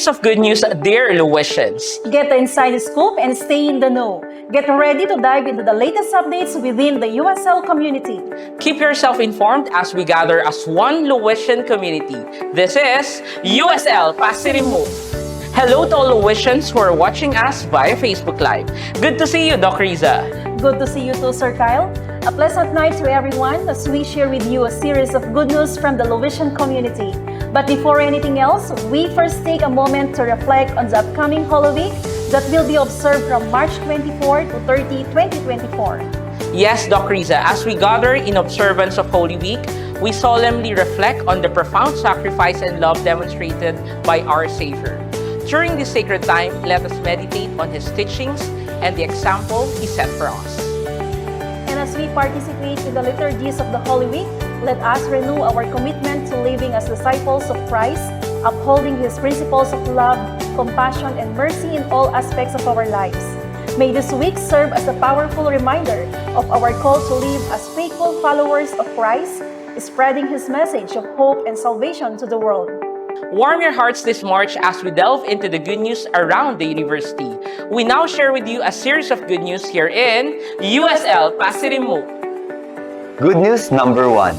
series of good news, dear Louisians. Get the inside scoop and stay in the know. Get ready to dive into the latest updates within the USL community. Keep yourself informed as we gather as one Louisian community. This is USL 𝗪𝗪𝗪𝗠𝗪𝗠. Hello to all Louisians who are watching us via Facebook Live. Good to see you, Doc Riza. Good to see you too, Sir Kyle. A pleasant night to everyone as we share with you a series of good news from the Louisian community. But before anything else, we first take a moment to reflect on the upcoming Holy Week that will be observed from March 24 to 30, 2024. Yes, Doc Riza, as we gather in observance of Holy Week, we solemnly reflect on the profound sacrifice and love demonstrated by our Savior. During this sacred time, let us meditate on His teachings and the example He set for us. And as we participate in the liturgies of the Holy Week, let us renew our commitment to living as disciples of Christ, upholding His principles of love, compassion, and mercy in all aspects of our lives. May this week serve as a powerful reminder of our call to live as faithful followers of Christ, spreading His message of hope and salvation to the world. Warm your hearts this March as we delve into the good news around the university. We now share with you a series of good news here in USL 𝗪𝗪𝗪𝗠𝗪𝗠. Good news number 1.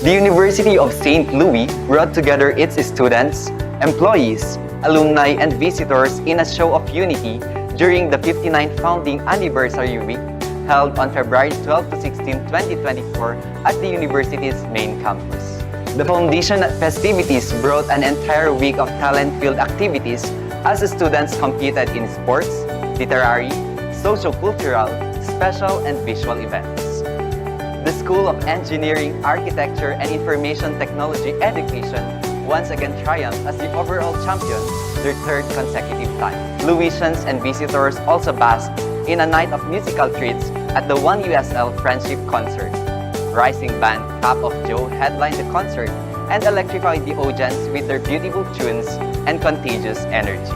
The University of St. Louis brought together its students, employees, alumni, and visitors in a show of unity during the 59th founding anniversary week held on February 12 to 16, 2024 at the university's main campus. The foundation festivities brought an entire week of talent-filled activities as the students competed in sports, literary, socio-cultural, special, and visual events. The School of Engineering, Architecture, and Information Technology Education once again triumphed as the overall champion their third consecutive time. Louisians and visitors also basked in a night of musical treats at the One USL Friendship Concert. Rising band Cup of Joe headlined the concert and electrified the audience with their beautiful tunes and contagious energy.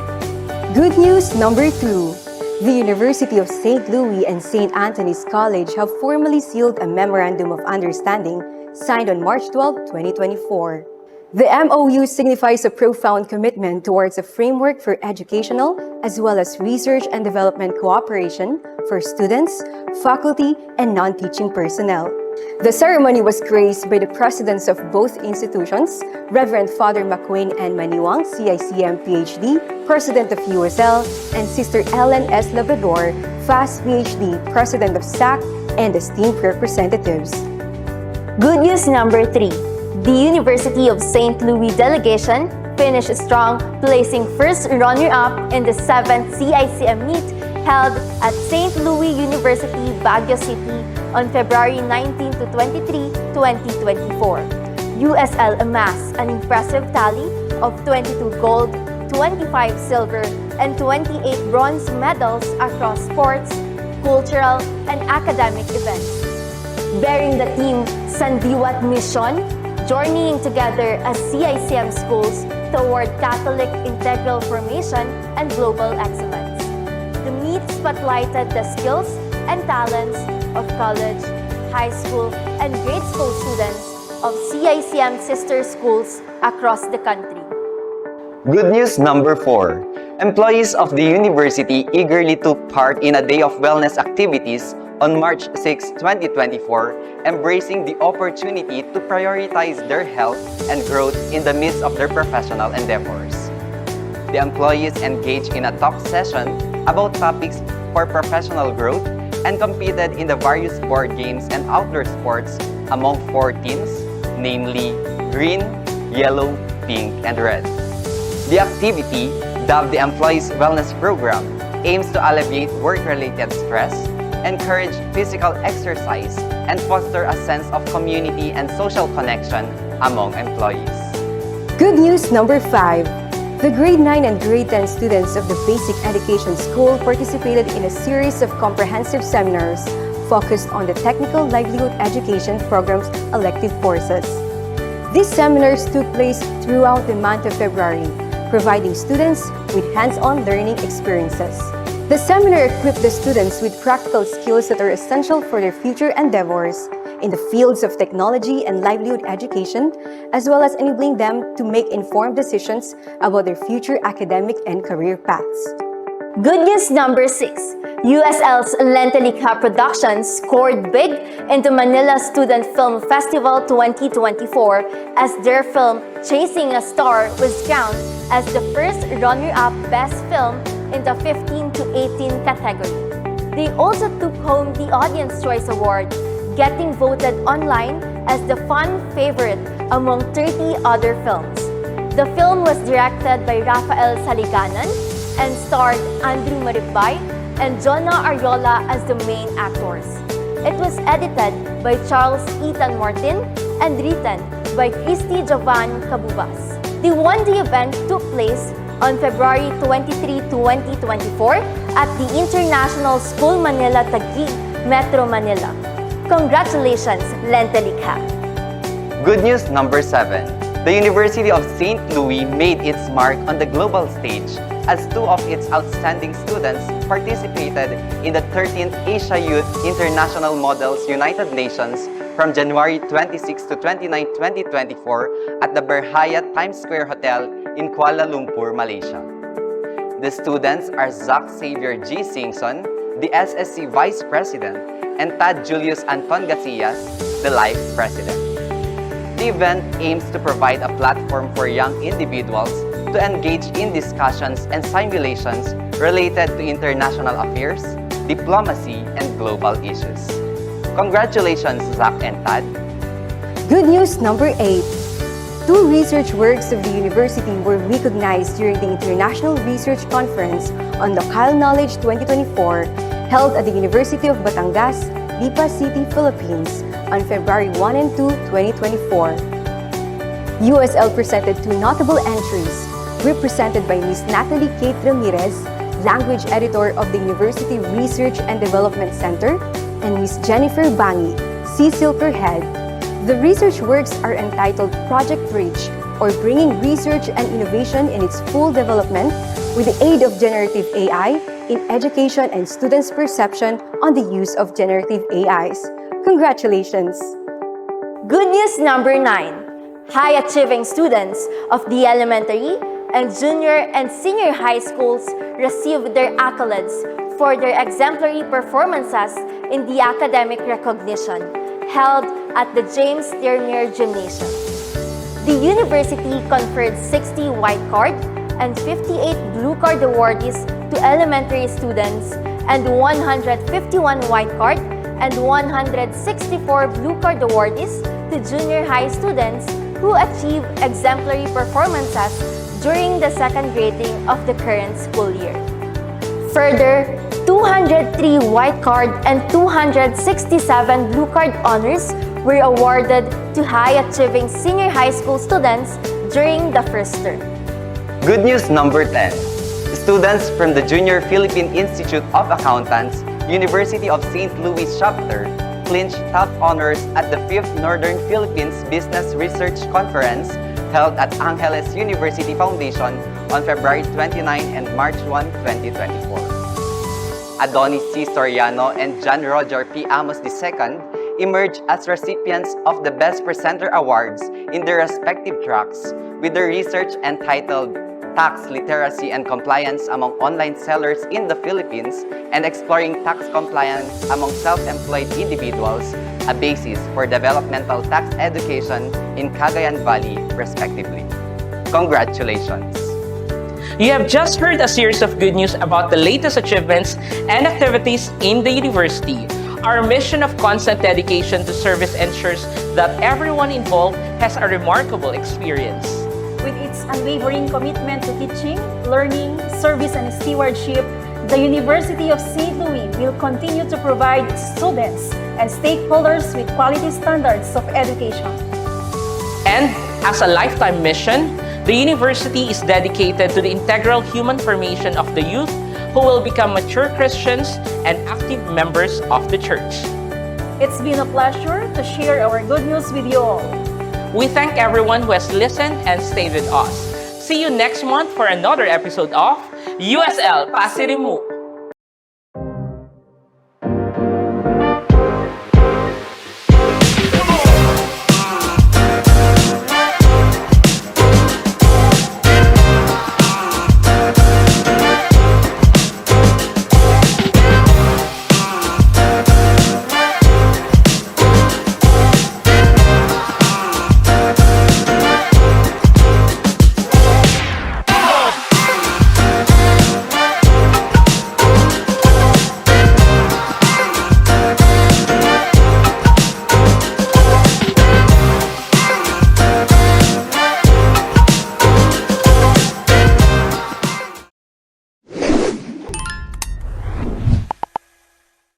Good news number 2. The University of St. Louis and St. Anthony's College have formally sealed a Memorandum of Understanding signed on March 12, 2024. The MOU signifies a profound commitment towards a framework for educational as well as research and development cooperation for students, faculty, and non-teaching personnel. The ceremony was graced by the presidents of both institutions, Reverend Father 𝗪𝗪𝗪𝗠𝗪𝗠𝗪𝗠, CICM PhD, President of USL, and Sister Ellen S. Labrador, FAS PhD, President of SAC, and esteemed representatives. Good news number 3. The University of St. Louis delegation finished strong, placing first runner-up in the 7th CICM meet held at St. Louis University, Baguio City on February 19 to 23, 2024. USL amassed an impressive tally of 22 gold, 25 silver, and 28 bronze medals across sports, cultural, and academic events. Bearing the theme Sandiwat Mission, journeying together as CICM schools toward Catholic integral formation and global excellence. The meet spotlighted the skills and talents of college, high school, and grade school students of CICM sister schools across the country. Good news number 4. Employees of the university eagerly took part in a day of wellness activities on March 6, 2024, embracing the opportunity to prioritize their health and growth in the midst of their professional endeavors. The employees engaged in a talk session about topics for professional growth and competed in the various board games and outdoor sports among 4 teams, namely green, yellow, pink, and red. The activity, dubbed the Employees Wellness Program, aims to alleviate work-related stress, encourage physical exercise, and foster a sense of community and social connection among employees. Good news number 5. The grade 9 and grade 10 students of the Basic Education School participated in a series of comprehensive seminars focused on the Technical Livelihood Education Program's elective courses. These seminars took place throughout the month of February, providing students with hands-on learning experiences. The seminar equipped the students with practical skills that are essential for their future endeavors in the fields of technology and livelihood education, as well as enabling them to make informed decisions about their future academic and career paths. Good news number 6. USL's Lentelica Productions scored big into Manila Student Film Festival 2024 as their film Chasing a Star was crowned as the first runner-up best film in the 15 to 18 category. They also took home the Audience Choice Award, getting voted online as the fan favorite among 30 other films. The film was directed by Rafael Saliganan and starred Andrew Maribay and Jonah Ariola as the main actors. It was edited by Charles Ethan Martin and written by Christy Jovanna Cabubas. The one-day event took place on February 23, 2024 at the International School Manila Taguig, Metro Manila. Congratulations, Lentelica! Good news number 7. The University of St. Louis made its mark on the global stage as 2 of its outstanding students participated in the 13th Asia Youth International Models United Nations from January 26 to 29, 2024 at the Berhayat Times Square Hotel in Kuala Lumpur, Malaysia. The students are Zach Xavier G. Singson, the SSC Vice President, and Tad Julius Anton Gacias, the Life President. The event aims to provide a platform for young individuals to engage in discussions and simulations related to international affairs, diplomacy, and global issues. Congratulations, Zach and Tad. Good news number 8. 2 research works of the university were recognized during the International Research Conference on Local Knowledge 2024 held at the University of Batangas, Lipa City, Philippines on February 1 and 2, 2024. USL presented 2 notable entries represented by Ms. Natalie Kate Ramirez, Language Editor of the University Research and Development Center, and Ms. Jennifer Bangi, C-Silker Head. The research works are entitled Project Bridge, or Bringing Research and Innovation in its Full Development with the Aid of Generative AI in Education and Students' Perception on the Use of Generative AIs. Congratulations! Good news number 9. High-achieving students of the elementary and junior and senior high schools received their accolades for their exemplary performances in the academic recognition held at the James Tierney Gymnasium. The university conferred 60 white card and 58 blue card awardees to elementary students and 151 white card and 164 blue card awardees to junior high students who achieve exemplary performances during the second grading of the current school year. Further, 203 white card and 267 blue card honors were awarded to high-achieving senior high school students during the first term. Good news number 10. Students from the Junior Philippine Institute of Accountants, University of St. Louis Chapter, clinched top honors at the 5th Northern Philippines Business Research Conference held at Angeles University Foundation on February 29 and March 1, 2024. Adonis C. Soriano and John Roger P. Amos II emerged as recipients of the Best Presenter Awards in their respective tracks with their research entitled Tax Literacy and Compliance Among Online Sellers in the Philippines and Exploring Tax Compliance Among Self-Employed Individuals, a basis for developmental tax education in Cagayan Valley, respectively. Congratulations! You have just heard a series of good news about the latest achievements and activities in the university. Our mission of constant dedication to service ensures that everyone involved has a remarkable experience. With its unwavering commitment to teaching, learning, service, and stewardship, the University of St. Louis will continue to provide students and stakeholders with quality standards of education. And as a lifetime mission, the university is dedicated to the integral human formation of the youth who will become mature Christians and active members of the church. It's been a pleasure to share our good news with you all. We thank everyone who has listened and stayed with us. See you next month for another episode of USL Pasirimu.